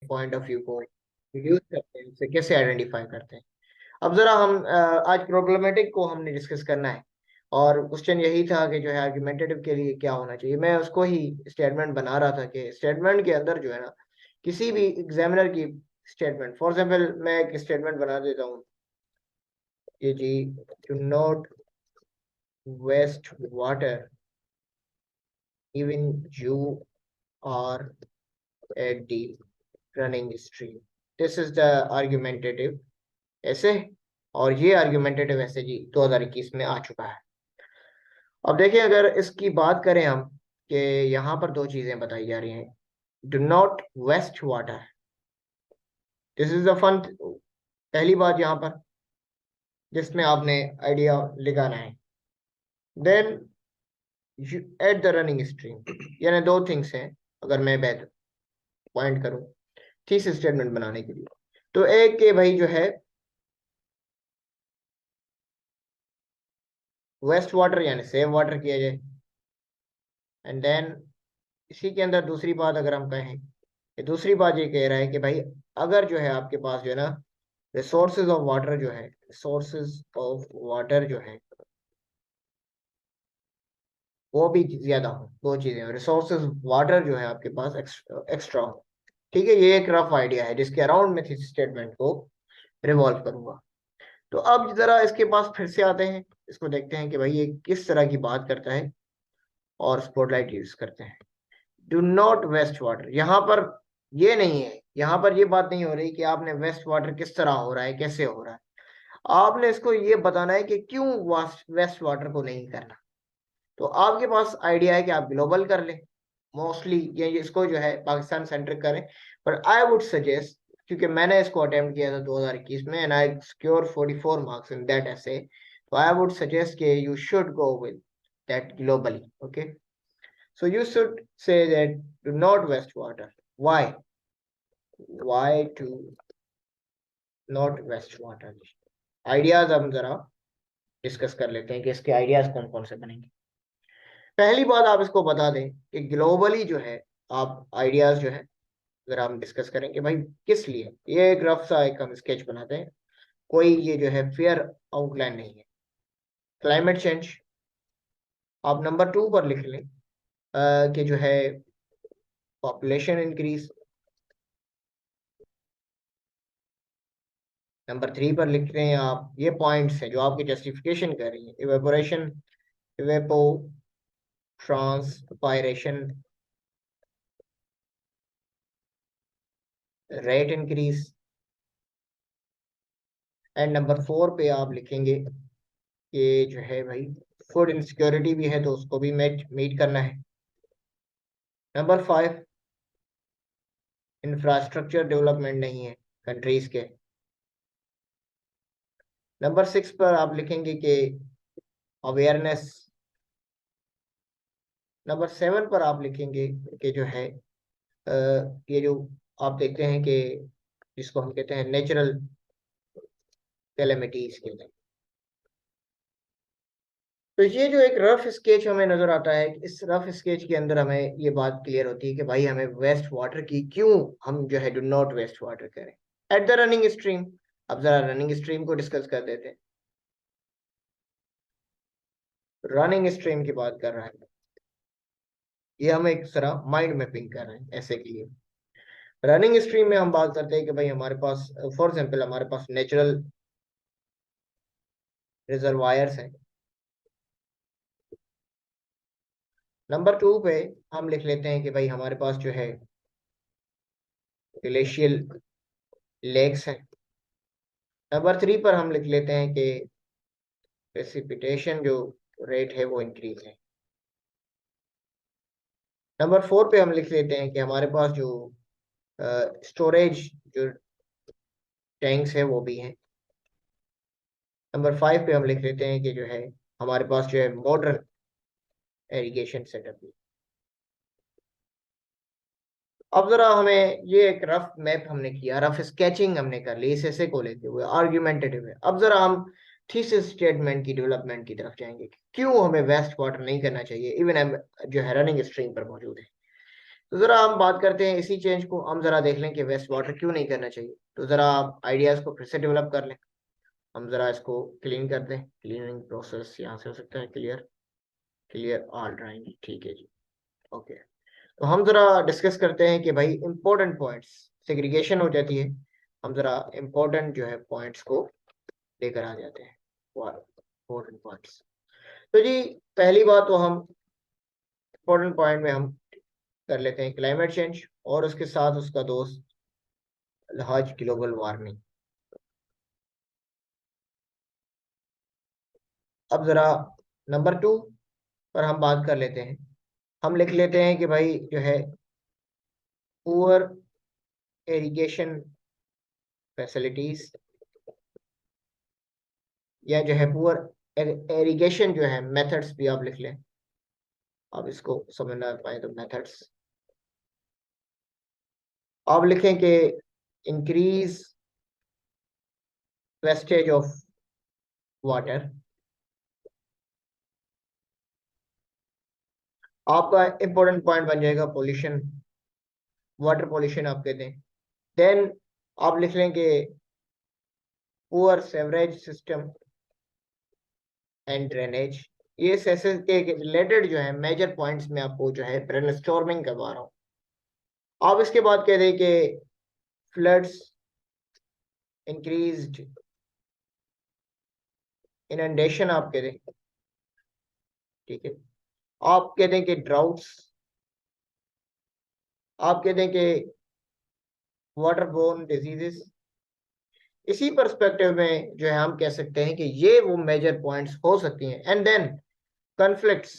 Point of view को use करते हैं, उसे कैसे आइडेंटिफाई करते हैं। अब जरा हम आज प्रॉब्लमेटिक को हमने डिस्कस करना है, और क्वेश्चन यही था कि जो है आर्गुमेंटेटिव के लिए क्या होना चाहिए। मैं उसको ही स्टेटमेंट बना रहा था कि स्टेटमेंट के अंदर जो है ना, किसी भी एग्जामिनर की स्टेटमेंट, फॉर एग्जाम्पल मैं एक स्टेटमेंट बना देता हूँ कि जी to not waste water even you are at the running stream. This is the argumentative essay, और ये आर्गुमेंटेटिव ऐसे जी 2021 में आ चुका है। अब देखिए, अगर इसकी बात करें हम, कि यहाँ पर दो चीजें बताई जा रही हैं। Do not waste water, this is the fun. पहली बात यहाँ पर जिसमें आपने आइडिया लगाना है, then at the running stream, यानी दो थिंग्स हैं। अगर मैं बेहतर पॉइंट करूं थीसिस स्टेटमेंट बनाने के लिए, तो एक के भाई जो है वेस्ट वाटर यानी सेव वाटर किया जाए, एंड देन इसी के अंदर दूसरी बात अगर हम कहें, कि दूसरी बात ये कह रहा है कि भाई अगर जो है आपके पास जो है ना रिसोर्सेज ऑफ वाटर जो है, रिसोर्सेज ऑफ वाटर जो है वो भी ज्यादा हो, दो चीजें, रिसोर्सेज वाटर जो है आपके पास एक्स्ट्रा हो। ठीक है, ये एक रफ आइडिया है जिसके अराउंड में थीसिस स्टेटमेंट को रिवॉल्व करूंगा। तो अब जरा इसके पास फिर से आते हैं, इसको देखते हैं कि भाई ये किस तरह की बात करता है, और स्पॉटलाइट यूज करते हैं। डू नॉट वेस्ट वाटर, यहाँ पर ये नहीं है, यहाँ पर ये बात नहीं हो रही कि आपने वेस्ट वाटर किस तरह हो रहा है, कैसे हो रहा है। आपने इसको ये बताना है कि क्यों वेस्ट वाटर को नहीं करना। तो आपके पास आइडिया है कि आप ग्लोबल कर लें, मोस्टली ये इसको जो है पाकिस्तान सेंट्रिक करें। पर आई वुड सजेस्ट, क्योंकि मैंने इसको अटेम्प्ट किया था 2021 में and I secure 44 marks in that ऐसे, तो आई वुड सजेस्ट कि you should go with that globally. Okay, so you should say that do not waste water. Why to not waste water? Ideas हम जरा discuss कर लेते हैं कि इसके आइडियाज कौन कौन से बनेंगे। पहली बात आप इसको बता दें कि ग्लोबली जो है आप आइडियाज जो है अगर हम डिस्कस करें कि भाई किस लिए, ये एक रफ सा एक हम स्केच बनाते हैं, कोई ये जो है फेयर आउटलाइन नहीं है। क्लाइमेट चेंज आप नंबर 2 पर लिख लें, कि जो है पॉपुलेशन इंक्रीज। नंबर 3 पर लिख रहे हैं आप, ये पॉइंट्स हैं जो आपकी जस्टिफिकेशन कर रही है। Evaporation, evapotranspiration, rate increase. And number 4 पे आप लिखेंगे कि जो है भाई फूड इनसिक्योरिटी भी है, तो उसको भी मीट करना है। नंबर 5, इंफ्रास्ट्रक्चर डेवलपमेंट नहीं है कंट्रीज के। नंबर 6 पर आप लिखेंगे कि अवेयरनेस। नंबर 7 पर आप लिखेंगे कि जो है ये जो आप देखते हैं कि जिसको हम कहते हैं नेचुरल कैलेमिटीज के लिए। तो ये जो एक रफ स्केच हमें नजर आता है, इस रफ स्केच के अंदर हमें ये बात क्लियर होती है कि भाई हमें वेस्ट वाटर की क्यों हम जो है डू नॉट वेस्ट वाटर करें एट द रनिंग स्ट्रीम। अब जरा रनिंग स्ट्रीम को डिस्कस कर देते हैं। रनिंग स्ट्रीम की बात कर रहा है, ये हम एक तरह माइंड मैपिंग कर रहे हैं ऐसे के लिए। रनिंग स्ट्रीम में हम बात करते हैं कि भाई हमारे पास फॉर एग्जाम्पल हमारे पास नेचुरल रिजर्वायर्स हैं। नंबर 2 पे हम लिख लेते हैं कि भाई हमारे पास जो है ग्लेशियल लेक्स हैं। नंबर 3 पर हम लिख लेते हैं कि प्रेसिपिटेशन जो रेट है वो इंक्रीज है। नंबर 4 पे हम लिख लेते हैं कि हमारे पास जो स्टोरेज जो टैंक्स है वो भी हैं। नंबर 5 पे हम लिख लेते हैं कि जो है हमारे पास जो है मॉडर्न एरिगेशन सेटअप भी। अब जरा हमें ये एक रफ मैप हमने किया, रफ स्केचिंग हमने कर ली इस ऐसे को लेते हुए, आर्ग्यूमेंटेटिव है। अब जरा हम थीसिस स्टेटमेंट की डेवलपमेंट की तरफ जाएंगे, क्यों हमें वेस्ट वाटर नहीं करना चाहिए इवन हम जो है रनिंग स्ट्रीम पर मौजूद है। तो जरा हम बात करते हैं इसी चेंज को, हम जरा देख लें कि वेस्ट वाटर क्यों नहीं करना चाहिए। तो जरा आप आइडियाज को फिर से डेवलप कर लें। हम जरा इसको क्लीन कर दें, क्लीनिंग प्रोसेस यहाँ से हो सकता है क्लियर, क्लियर ऑल ड्राइंग, ठीक है जी, ओके। तो हम जरा डिस्कस करते हैं कि भाई इंपॉर्टेंट पॉइंट्स, सेग्रीगेशन हो जाती है, हम जरा इंपॉर्टेंट जो है पॉइंट्स को लेकर आ जाते हैं, इंपॉर्टेंट पॉइंट्स। तो जी पहली बात तो हम इंपॉर्टेंट पॉइंट में हम कर लेते हैं क्लाइमेट चेंज और उसके साथ उसका दोस्त लार्ज ग्लोबल वार्मिंग। अब जरा नंबर 2 पर हम बात कर लेते हैं। हम लिख लेते हैं कि भाई जो है पुअर इरिगेशन फैसिलिटीज, या जो है पुअर इरिगेशन जो है मेथड्स भी आप लिख लें। आप इसको समझ ना पाए तो मेथड्स आप लिखें कि इंक्रीज वेस्टेज ऑफ वाटर। आपका इंपॉर्टेंट पॉइंट बन जाएगा पोल्यूशन, वाटर पोल्यूशन आप कहते हैं। देन आप लिख लें कि poor sewerage system and drainage. ये सेसेस के रिलेटेड जो है मेजर पॉइंट्स में आपको जो है ब्रेनस्टॉर्मिंग करवा रहा हूँ। आप इसके बाद कह दें कि फ्लड्स, इंक्रीज्ड इनंडेशन आप कह दें, ठीक है। आप कह दें कि ड्राउट्स, आप कह दें कि वाटर बोर्न डिजीजेस। इसी पर्सपेक्टिव में जो है हम कह सकते हैं कि ये वो मेजर पॉइंट्स हो सकती हैं। And then conflicts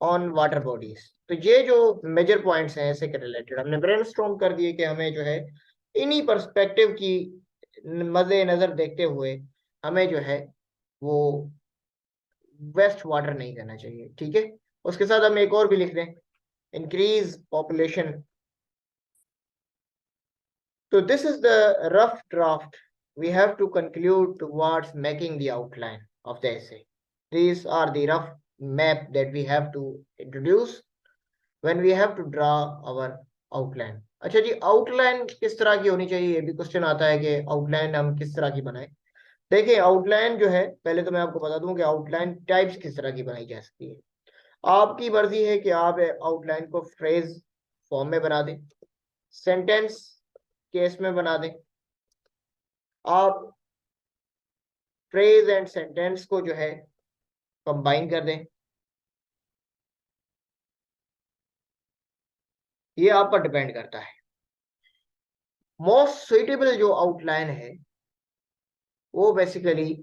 on water bodies. तो ये जो मेजर पॉइंट्स हैं ऐसे के रिलेटेड हमने ब्रेनस्टॉर्म कर दिए कि हमें जो है इन्हीं पर्सपेक्टिव की मद्दे नजर देखते हुए हमें जो है वो वेस्ट वाटर नहीं करना चाहिए, ठीक है। उसके साथ हम एक और भी लिख दें, इंक्रीज पॉपुलेशन। तो this is the rough draft we have to conclude towards making the outline of the essay. These are the rough map that we have to introduce when we have to draw our outline. अच्छा जी, outline किस तरह की होनी चाहिए, ये भी question आता है कि आउटलाइन हम किस तरह की बनाएं। देखिए आउटलाइन जो है, पहले तो मैं आपको बता दूं कि आउटलाइन टाइप्स किस तरह की बनाई जा सकती है। आपकी मर्जी है कि आप आउटलाइन को फ्रेज फॉर्म में बना दें, सेंटेंस केस में बना दें, आप फ्रेज एंड सेंटेंस को जो है कंबाइन कर दें। ये आप पर डिपेंड करता है। मोस्ट सुइटेबल जो आउटलाइन है वो बेसिकली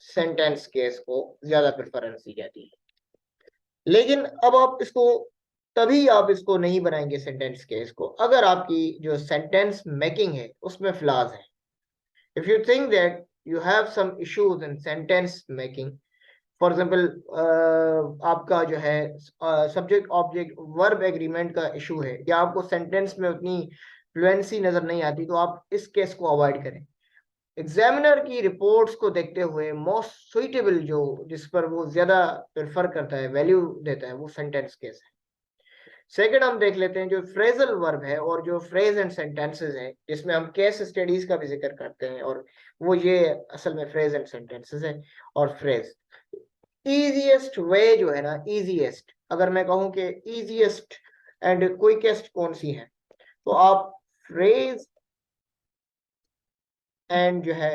सेंटेंस केस को ज्यादा प्रेफरेंस दी जाती है। लेकिन अब आप इसको, तभी आप इसको नहीं बनाएंगे सेंटेंस केस को अगर आपकी जो सेंटेंस मेकिंग है उसमें फ्लॉज है। If you think that you have some issues in sentence making, for example आपका जो है सब्जेक्ट ऑब्जेक्ट वर्ब एग्रीमेंट का इशू है, या आपको सेंटेंस में उतनी फ्लुएंसी नजर नहीं आती, तो आप इस केस को अवॉइड करें। एग्जामिनर की रिपोर्ट्स को देखते हुए मोस्ट सुइटेबल जो, जिस पर वो ज्यादा प्रेफर करता है, वैल्यू देता है, वो सेंटेंस केस है। सेकंड हम देख लेते हैं जो फ्रेजल वर्ब है और जो फ्रेज एंड सेंटेंसेस है, जिसमें हम केस स्टडीज का भी जिक्र करते हैं, और वो ये असल में फ्रेज एंड सेंटेंसेस है। और फ्रेज इजीएस्ट वे जो है ना, इजीएस्ट, अगर मैं कहूं कि इजीएस्ट एंड क्विकेस्ट कौन सी है, तो आप फ्रेज एंड जो है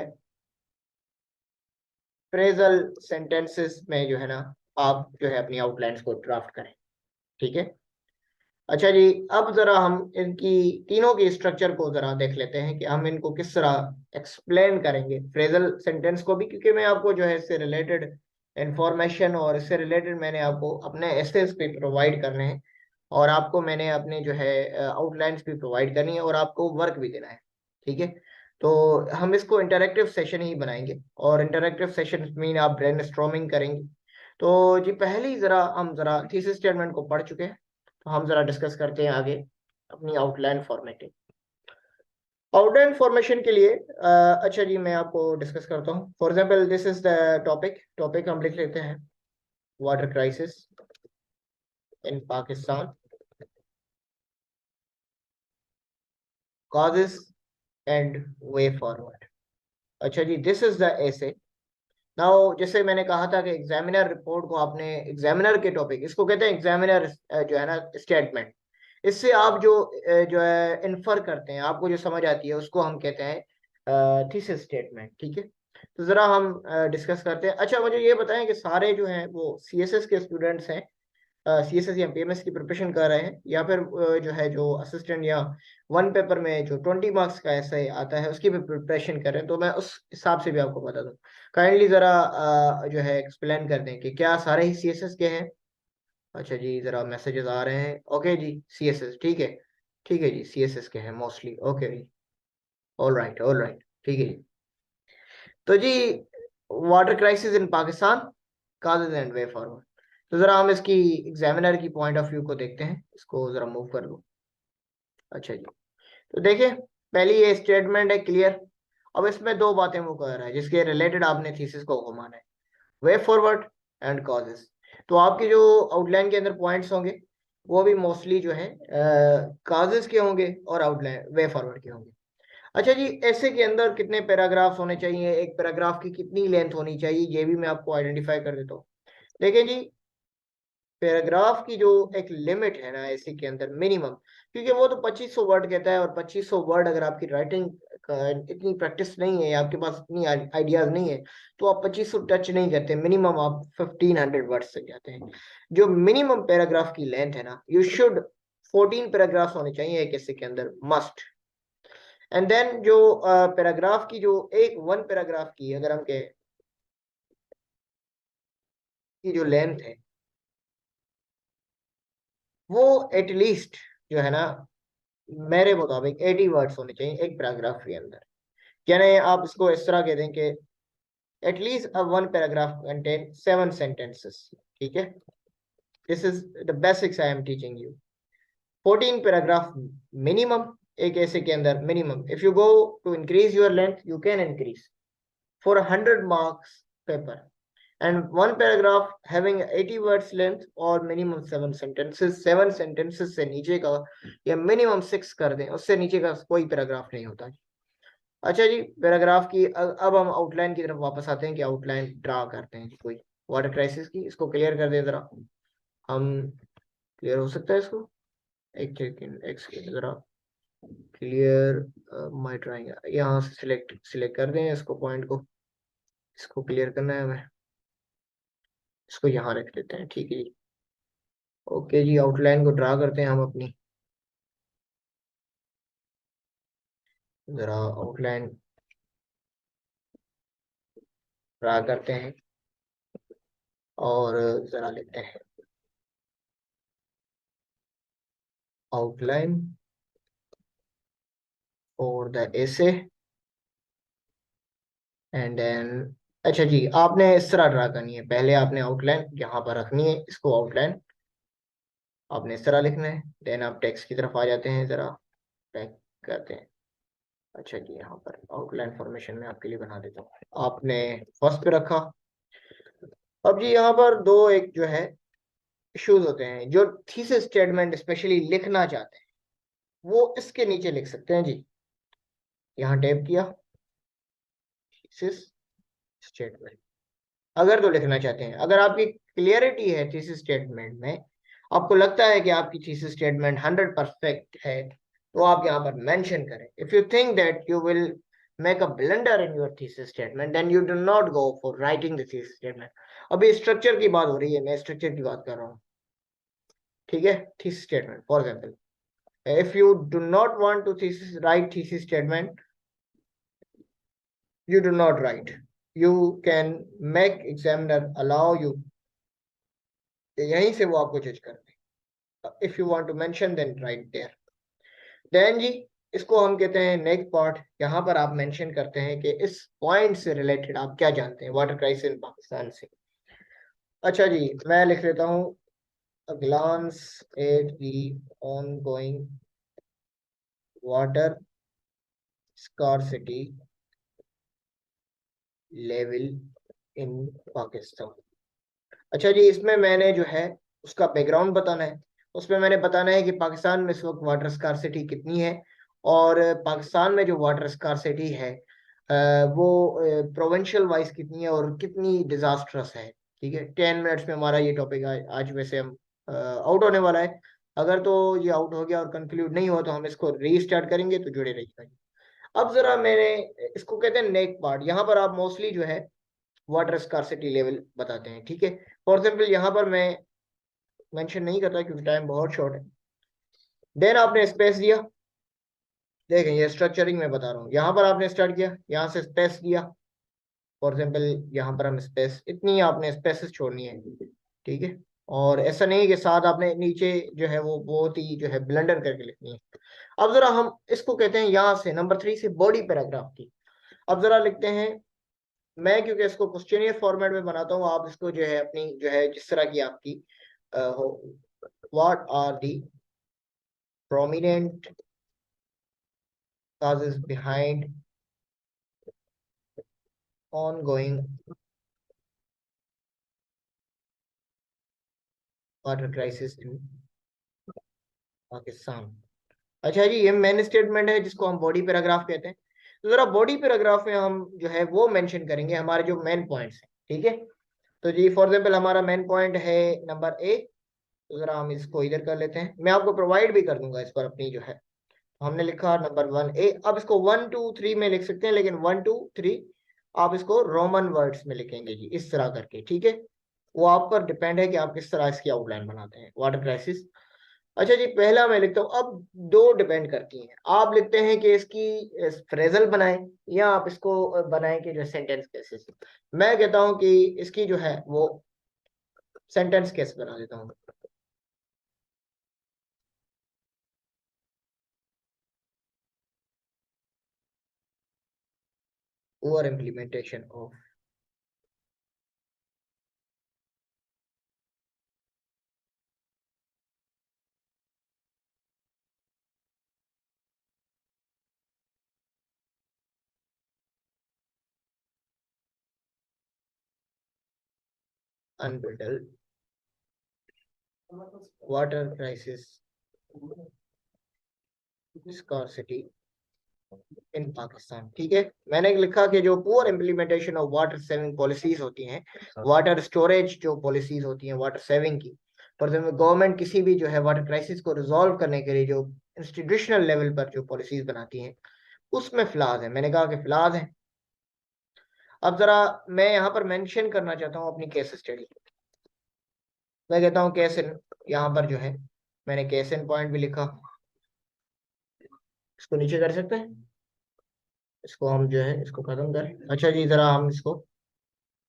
फ्रेजल सेंटेंसेस में जो है ना आप जो है अपनी आउटलाइंस को ड्राफ्ट करें, ठीक है। अच्छा जी, अब जरा हम इनकी तीनों की स्ट्रक्चर को जरा देख लेते हैं कि हम इनको किस तरह एक्सप्लेन करेंगे, फ्रेजल सेंटेंस को भी, क्योंकि मैं आपको जो है इससे रिलेटेड इंफॉर्मेशन और इससे रिलेटेड मैंने आपको अपने एसेस भी प्रोवाइड करने हैं, और आपको मैंने अपने जो है आउटलाइंस भी प्रोवाइड करनी है, और आपको वर्क भी देना है, ठीक है। तो हम इसको इंटरेक्टिव सेशन ही बनाएंगे, और इंटरेक्टिव सेशन मीन आप ब्रेनस्टॉर्मिंग करेंगे। तो जी पहली जरा हम जरा थीसिस स्टेटमेंट को पढ़ चुके हैं, तो हम जरा डिस्कस करते हैं आगे अपनी आउटलाइन फॉर्मेटिंग। आउटलाइन फॉर्मेशन के लिए अच्छा जी मैं आपको डिस्कस करता हूँ। For example this is the topic हम लिख लेते हैं water crisis in Pakistan. causes and way forward। अच्छा जी, this is the essay. Now जैसे मैंने कहा था कि एग्जामिनर रिपोर्ट को आपने, एग्जामिनर के टॉपिक, इसको कहते हैं एग्जामिनर जो है ना स्टेटमेंट। इससे आप जो है इन्फर करते हैं, आपको जो समझ आती है उसको हम कहते हैं थीसिस स्टेटमेंट। ठीक है, तो जरा हम डिस्कस करते हैं। अच्छा मुझे ये बताएं कि सारे जो हैं वो सीएसएस के स्टूडेंट्स हैं, सीएसएस या पीएमएस की प्रिपरेशन कर रहे हैं, या फिर जो है जो असिस्टेंट या वन पेपर में जो 20 मार्क्स का ऐसे आता है उसकी भी प्रिपरेशन कर रहे हैं, तो मैं उस हिसाब से भी आपको बता दूं। काइंडली जरा जो है एक्सप्लेन कर दें कि क्या सारे ही सीएसएस के हैं। अच्छा जी, जरा मैसेजेस आ रहे हैं। ओके जी, सीएसएस ठीक है, ठीक है जी, सीएसएस के हैं मोस्टली। ओके जी, ऑल राइट ऑल राइट, ठीक है जी। तो जी, water crisis in Pakistan, causes and way forward. तो जरा हम इसकी एग्जामिनर की पॉइंट ऑफ व्यू को देखते हैं, इसको जरा मूव कर दो। अच्छा जी, तो देखिए, पहली ये स्टेटमेंट है क्लियर। अब इसमें दो बातें वो कह रहा है जिसके रिलेटेड आपने थीसिस को घुमाना है, वे फॉरवर्ड एंड कॉजेस। तो आपके जो आउटलाइन के अंदर पॉइंट्स होंगे वो भी मोस्टली जो है कॉजेस के होंगे और आउटलाइन वे फॉरवर्ड के होंगे। अच्छा जी, ऐसे के अंदर कितने पैराग्राफ्स होने चाहिए, एक पैराग्राफ की कितनी लेंथ होनी चाहिए, ये भी मैं आपको आइडेंटिफाई कर देता हूँ। देखिए जी, पैराग्राफ की जो एक लिमिट है ना इसी के अंदर मिनिमम, क्योंकि वो तो 2500 वर्ड कहता है, और 2500 वर्ड अगर आपकी राइटिंग इतनी प्रैक्टिस नहीं है, आपके पास इतनी आइडियाज नहीं है, तो आप 2500 टच नहीं करते, मिनिमम आप 1500 वर्ड्स तक जाते हैं। जो मिनिमम पैराग्राफ की लेंथ है ना, यू शुड 14 पैराग्राफ होने चाहिए एक ऐसे के अंदर, मस्ट। एंड देन जो पैराग्राफ की जो एक वन पैराग्राफ की अगर हम कहें की जो लेंथ है, वो एटलीस्ट जो है ना मेरे मुताबिक 80 वर्ड्स होने चाहिए एक पैराग्राफ के अंदर। यानी आप इसको इस तरह कह दें कि at least one paragraph contain 7 sentences। ठीक है, this is the basics I am teaching you. 14 paragraph minimum एक ऐसे के अंदर minimum. If you go to increase your length you can increase for 100 marks पेपर, and one paragraph having 80 words length और minimum 7 sentences। 7 sentences से नीचे का या minimum 6 कर दें, उससे नीचे का कोई पैराग्राफ नहीं होता। अच्छा जी, पैराग्राफ की अब हम आउटलाइन की तरफ वापस आते हैं कि आउटलाइन ड्रा करते हैं कोई वाटर क्राइसिस की। इसको क्लियर कर दे जरा हम, क्लियर हो सकता है इसको, एक सेकेंड एक सेकेंड जरा, क्लियर माय ड्राइंग, यहाँ से सिलेक्ट सिलेक्ट कर दें इसको, पॉइंट को, इसको क्लियर करना है हमें, इसको यहाँ रख देते हैं। ठीक है जी, ओके जी, आउटलाइन को ड्रा करते हैं हम अपनी, जरा आउटलाइन ड्रा करते हैं और जरा लेते हैं आउटलाइन और द एसे एंड देन। अच्छा जी, आपने इस तरह ड्रा करनी है, पहले आपने आउटलाइन यहाँ पर रखनी है, इसको आउटलाइन आपने इस तरह लिखना है। देन आप टेक्स्ट की तरफ आ जाते हैं, जरा टैग करते हैं। अच्छा जी, यहाँ पर आउटलाइन फॉर्मेशन में आपके लिए बना देता हूँ, आपने फर्स्ट पे रखा। अब जी यहाँ पर दो एक जो है इश्यूज होते हैं, जो थीसिस स्टेटमेंट स्पेशली लिखना चाहते हैं वो इसके नीचे लिख सकते हैं जी, यहाँ टैप किया थीसिस स्टेटमेंट, अगर तो लिखना चाहते हैं। अगर आपकी क्लियरिटी है थीसिस स्टेटमेंट में, आपको लगता है कि आपकी थीसिस स्टेटमेंट 100 परफेक्ट है, तो आप यहाँ पर मेंशन करें। If you think that you will make a blunder in your thesis statement then you do not go for writing the thesis statement. अभी स्ट्रक्चर की बात हो रही है, मैं स्ट्रक्चर की बात कर रहा हूँ। ठीक है, thesis statement for example, if you do not want to write thesis statement, you do not write, you can make examiner allow you, यहीं से वो आपको जज कर दे। if you want to mention then write there। then जी, इसको हम कहते हैं नेक्स्ट पार्ट। यहाँ पर आप मेंशन करते हैं कि इस पॉइंट से रिलेटेड आप क्या जानते हैं वाटर क्राइसिस इन पाकिस्तान से। अच्छा जी, मैं लिख लेता हूँ a glance at the ongoing water scarcity level in Pakistan. अच्छा जी, इसमें मैंने जो है उसका बैकग्राउंड बताना है, उसमें मैंने बताना है कि पाकिस्तान में इस वक्त वाटर स्कार्सिटी कितनी है, और पाकिस्तान में जो वाटर स्कार्सिटी है वो प्रोविंशियल वाइज कितनी है और कितनी डिजास्ट्रस है। ठीक है, 10 मिनट्स में हमारा ये टॉपिक आज वैसे हम आउट होने वाला है। अगर तो ये आउट हो गया और कंक्लूड नहीं हुआ तो हम इसको रीस्टार्ट करेंगे, तो जुड़े रहिएगा। अब जरा मैंने इसको कहते हैं नेक पार्ट, यहाँ पर आप मोस्टली जो है वाटर स्कार्सिटी लेवल बताते हैं। ठीक है, फॉर एग्जाम्पल यहाँ पर मैं मेंशन नहीं करता क्योंकि टाइम बहुत शॉर्ट है। देन आपने स्पेस दिया, देखें ये स्ट्रक्चरिंग में बता रहा हूँ। यहाँ पर आपने स्टार्ट किया, यहाँ से स्पेस दिया। फॉर एग्जाम्पल यहाँ पर हम स्पेस, इतनी आपने स्पेसेस छोड़नी है। ठीक है, और ऐसा नहीं है कि साथ आपने नीचे जो है वो बहुत ही जो है ब्लेंडर करके लिखनी है। अब जरा हम इसको कहते हैं यहाँ से नंबर 3 से बॉडी पैराग्राफ की। अब जरा लिखते हैं, मैं क्योंकि इसको क्वेश्चनियर फॉर्मेट में बनाता हूँ, आप इसको जो है अपनी जो है जिस तरह की आपकी हो, what are the prominent causes behind ongoing water crisis in Pakistan. अच्छा जी, ये मेन स्टेटमेंट है जिसको हम बॉडी पैराग्राफ कहते हैं। तो जरा बॉडी पैराग्राफ में हम जो है वो मेंशन करेंगे हमारे जो मेन पॉइंट्स हैं। ठीक है, तो जी फॉर एग्जाम्पल हमारा मेन पॉइंट है नंबर ए। तो जरा हम इसको इधर कर लेते हैं, मैं आपको प्रोवाइड भी कर दूंगा इस पर अपनी जो है। हमने लिखा नंबर 1 ए। अब इसको 1 2 3 में लिख सकते हैं, लेकिन 1 2 3 आप इसको रोमन वर्ड्स में लिखेंगे जी, इस तरह करके। ठीक है, वो आप पर डिपेंड है कि आप किस तरह इसकी आउटलाइन बनाते हैं, वाटर क्राइसिस। अच्छा जी, पहला मैं लिखता हूँ। अब दो डिपेंड करती हैं, आप लिखते हैं कि इसकी फ्रेजल बनाएं या आप इसको बनाएं कि जो सेंटेंस कैसे। मैं कहता हूं कि इसकी जो है वो सेंटेंस कैसे बना देता हूँ। Over implementation of unbuilt water crisis scarcity in Pakistan. ठीक है, मैंने लिखा कि जो poor implementation of water saving policies होती हैं, वाटर स्टोरेज जो पॉलिसीज होती हैं वाटर सेविंग की, फॉर एग्जाम्पल गवर्नमेंट किसी भी जो है वाटर क्राइसिस को रिजॉल्व करने के लिए जो इंस्टीट्यूशनल लेवल पर जो पॉलिसीज बनाती हैं उसमें फ्लॉज है। मैंने कहा कि फ्लॉज है। अब जरा मैं यहाँ पर मेंशन करना चाहता हूँ अपनी केस स्टडी। मैं कहता हूँ केस इन, यहाँ पर जो है मैंने केस इन पॉइंट भी लिखा। इसको नीचे कर सकते हैं, इसको हम जो है इसको खत्म करें। अच्छा जी, जरा हम इसको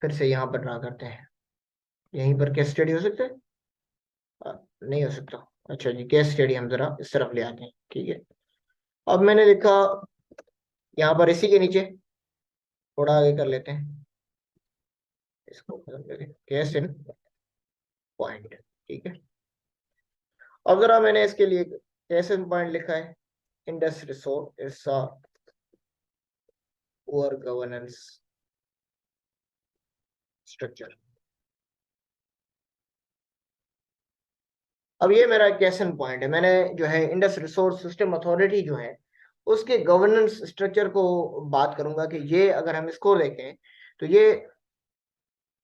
फिर से यहाँ पर ड्रा करते हैं। यहीं पर केस स्टडी हो सकता है? नहीं हो सकता। अच्छा जी, केस स्टडी हम जरा इस तरफ ले आते हैं। ठीक है, अब मैंने लिखा यहाँ पर इसी के नीचे थोड़ा आगे कर लेते हैं, इसको खत्म करें, केस इन पॉइंट। ठीक है, अब जरा मैंने इसके लिए केस इन पॉइंट लिखा है, Indus resource is poor governance structure. अब ये मेरा क्वेश्चन पॉइंट है। मैंने जो है इंडस रिसोर्स सिस्टम अथॉरिटी जो है उसके गवर्नेंस स्ट्रक्चर को बात करूंगा कि ये अगर हम इसको देखें तो ये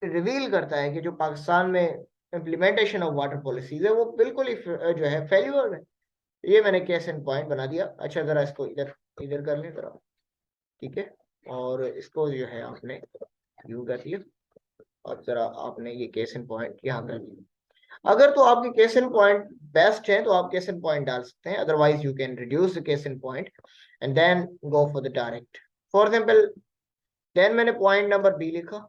रिवील करता है कि जो पाकिस्तान में इम्प्लीमेंटेशन ऑफ वाटर पॉलिसीज है वो बिल्कुल ही जो है फेल्यूर है। ये मैंने क्वेश्चन पॉइंट बना दिया। अच्छा, जरा इसको इधर इधर कर लें जरा। ठीक है, और इसको जो है आपने यू कर दिया और जरा आपने ये क्वेश्चन पॉइंट यहाँ कर दिया। अगर तो आपके केस इन पॉइंट बेस्ट है तो आप केस इन पॉइंट डाल सकते हैं, otherwise you can reduce the case in point and then go for the direct. For example then मैंने पॉइंट नंबर बी लिखा।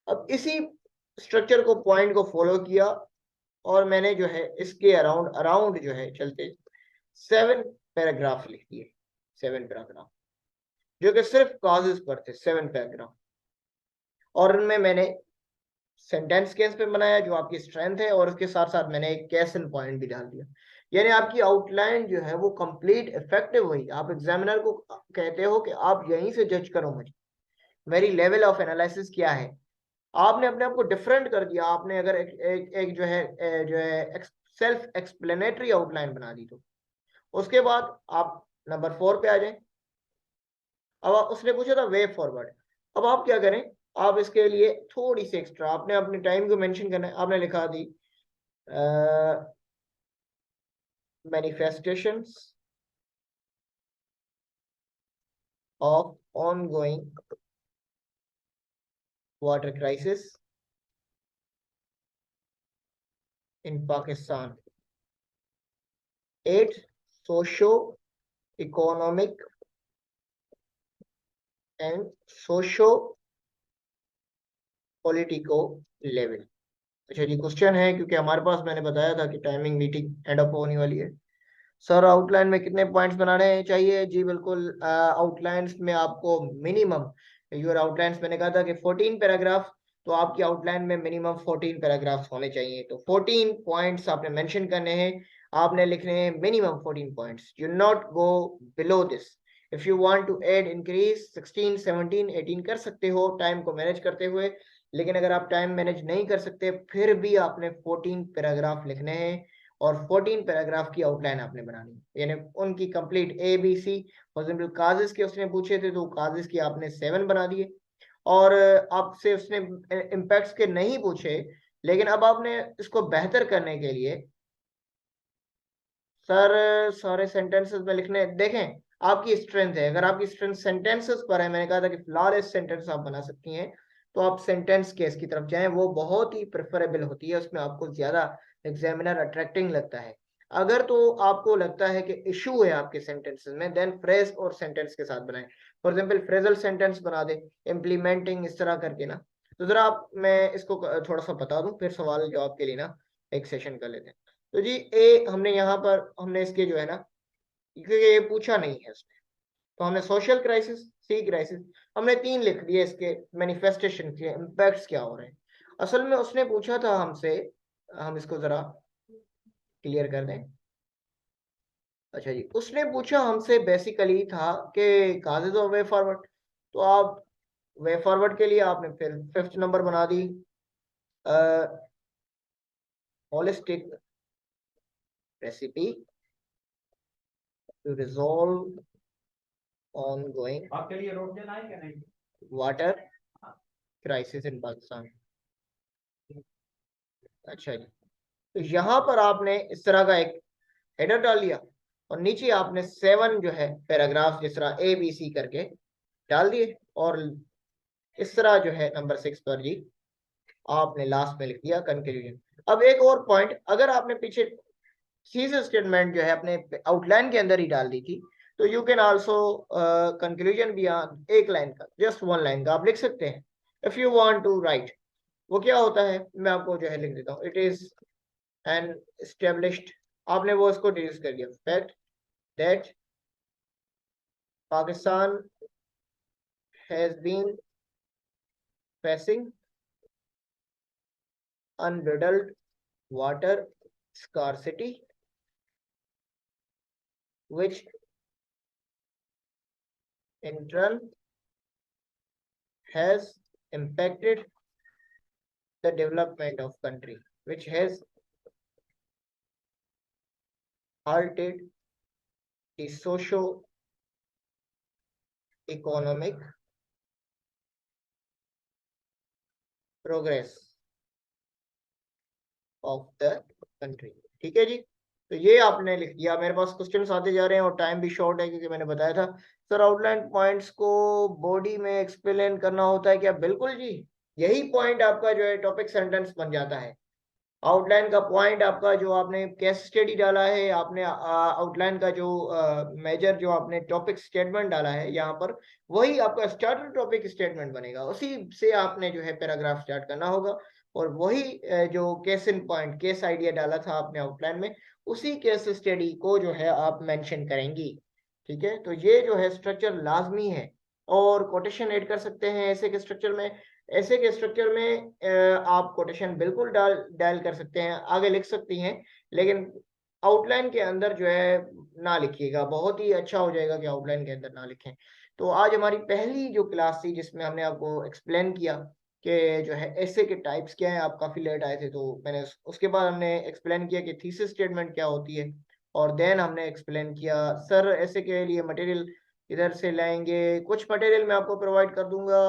अब इसी स्ट्रक्चर को पॉइंट को फॉलो किया और मैंने जो है इसके अराउंड अराउंड जो है चलते 7 पैराग्राफ लिख दिए। 7 पैराग्राफ जो कि सिर्फ कॉजेज पर थे, 7 पैराग्राफ। और उनमें मैंने सेंटेंस केस पे बनाया जो आपकी स्ट्रेंथ है, और उसके साथ साथ मैंने एक केस एंड पॉइंट भी डाल दिया। यानी आपकी आउटलाइन जो है वो कंप्लीट इफेक्टिव हुई। आप एग्जामिनर को कहते हो कि आप यहीं से जज करो मुझे, मेरी लेवल ऑफ एनालिसिस क्या है। आपने अपने आप को डिफरेंट कर दिया। आपने अगर एक जो है सेल्फ एक्सप्लेनेटरी आउटलाइन बना दी। तो उसके बाद आप नंबर 4 पे आ जाए। अब उसने पूछा था वे फॉरवर्ड। अब आप क्या करें, आप इसके लिए थोड़ी सी एक्स्ट्रा आपने अपने टाइम को मेंशन करना है। आपने लिखा the manifestations of ongoing water crisis in Pakistan, 8 socio economic and socio politico level. अच्छा जी, क्वेश्चन है, क्योंकि हमारे पास मैंने बताया था कि टाइमिंग मीटिंग एंड अप होने वाली है। सर आउटलाइन में कितने पॉइंट्स बनाने चाहिए? जी बिल्कुल, आउटलाइंस में आपको मिनिमम, योर आउटलाइंस मैंने कहा था कि 14 पैराग्राफ, तो आपकी आउटलाइन में मिनिमम 14 पैराग्राफ्स होने चाहिए। तो 14 पॉइंट्स आपने मेंशन करने हैं, आपने लिखने हैं minimum 14 points, you not go below this. If you want to add increase 16 17 18 कर सकते हो टाइम को मैनेज करते हुए, लेकिन अगर आप टाइम मैनेज नहीं कर सकते फिर भी आपने 14 पैराग्राफ लिखने हैं और 14 पैराग्राफ की आउटलाइन आपने बनानी है, यानी उनकी complete A B C. For example causes के उसने पूछे थे तो काजिस की आपने 7 बना दिए, और आपसे उसने इम्पैक्ट्स के नहीं पूछे, लेकिन अब आपने इसको बेहतर करने के लिए सर सारे सेंटेंसेस में लिखने, देखें आपकी स्ट्रेंथ है, अगर आपकी स्ट्रेंथ सेंटेंसेस पर है, मैंने कहा था कि फ्लॉलेस सेंटेंस आप बना सकती हैं, तो आप सेंटेंस केस की तरफ जाएं, वो बहुत ही प्रेफरेबल होती है, उसमें आपको ज्यादा एग्जामिनर अट्रैक्टिंग लगता है। अगर तो आपको लगता है कि इशू है आपके सेंटेंसेस में, देन फ्रेज और सेंटेंस के साथ बनाएं। फॉर एग्जाम्पल फ्रेजल सेंटेंस बना दे, इम्प्लीमेंटिंग, इस तरह करके ना। तो जरा आप, मैं इसको थोड़ा सा बता दूं, फिर सवाल जवाब के लिए ना एक सेशन कर लेते हैं। तो जी ए हमने यहाँ पर हमने इसके जो है ना, क्योंकि ये पूछा नहीं है उसने, तो हमने सोशल क्राइसिस, सी क्राइसिस, हमने 3 लिख दिए, इसके मैनिफेस्टेशन के इम्पैक्ट्स क्या हो रहे हैं। असल में उसने पूछा था हमसे, हम इसको जरा क्लियर कर दें। अच्छा जी, उसने पूछा हमसे बेसिकली था कि काजेज ऑफ वे फॉरवर्ड, तो आप वे फॉरवर्ड के लिए आपने फिर 5th नंबर बना दी, holistic recipe to resolve ongoing आपके लिए रोड देना है क्या नहीं वाटर क्राइसिस इन पाकिस्तान। अच्छा जी, तो यहाँ पर आपने इस तरह का एक हेडर डाल दिया और नीचे आपने 7 जो है पैराग्राफ जिस तरह ए बी सी करके डाल दिए, और इस तरह जो है नंबर 6 पर जी आपने लास्ट में लिख दिया कंक्लूजन। अब एक और पॉइंट, अगर आपने पीछे थीसिस स्टेटमेंट जो है अपने आउटलाइन के अंदर ही डाल दी थी, तो यू कैन आल्सो कंक्लूजन भी एक लाइन का, जस्ट 1 लाइन का आप लिख सकते हैं if you want to write. वो क्या होता है, मैं आपको जो है लिख देता हूँ, इट इज एन एस्टेब्लिश्ड, आपने वो इसको डिड्यूस कर दिया, fact that Pakistan has been facing unbridled water scarcity which in turn has impacted the development of country, which has halted the socio-economic progress of the country। ठीक है जी, तो ये आपने लिख दिया। मेरे पास क्वेश्चंस आते जा रहे हैं और टाइम भी शॉर्ट है, क्योंकि मैंने बताया था सर आउटलाइन पॉइंट्स को बॉडी में एक्सप्लेन करना होता है क्या? बिल्कुल जी, यही पॉइंट आपका जो है टॉपिक सेंटेंस बन जाता है। आउटलाइन का पॉइंट आपका जो आपने केस स्टडी डाला है, आपने आउटलाइन का जो मेजर जो आपने टॉपिक स्टेटमेंट डाला है यहाँ पर, वही आपका स्टार्टर टॉपिक स्टेटमेंट बनेगा, उसी से आपने जो है पैराग्राफ स्टार्ट करना होगा। और वही जो case in point, case idea डाला था आपने आउटलाइन में, उसी केस स्टडी को जो है आप मेंशन करेंगी। ठीक है, तो ये जो है स्ट्रक्चर लाजमी है। और कोटेशन ऐड कर सकते हैं ऐसे के स्ट्रक्चर में, ऐसे के स्ट्रक्चर में आप कोटेशन बिल्कुल डाल कर सकते हैं, आगे लिख सकती हैं, लेकिन आउटलाइन के अंदर जो है ना लिखिएगा, बहुत ही अच्छा हो जाएगा कि आउटलाइन के अंदर ना लिखें। तो आज हमारी पहली जो क्लास थी जिसमें हमने आपको एक्सप्लेन किया कि जो है ऐसे के टाइप्स क्या हैं। आप काफ़ी लेट आए थे, तो मैंने उसके बाद हमने एक्सप्लेन किया कि थीसिस स्टेटमेंट क्या होती है। और देन हमने एक्सप्लेन किया सर ऐसे के लिए मटेरियल इधर से लाएंगे, कुछ मटेरियल मैं आपको प्रोवाइड कर दूंगा।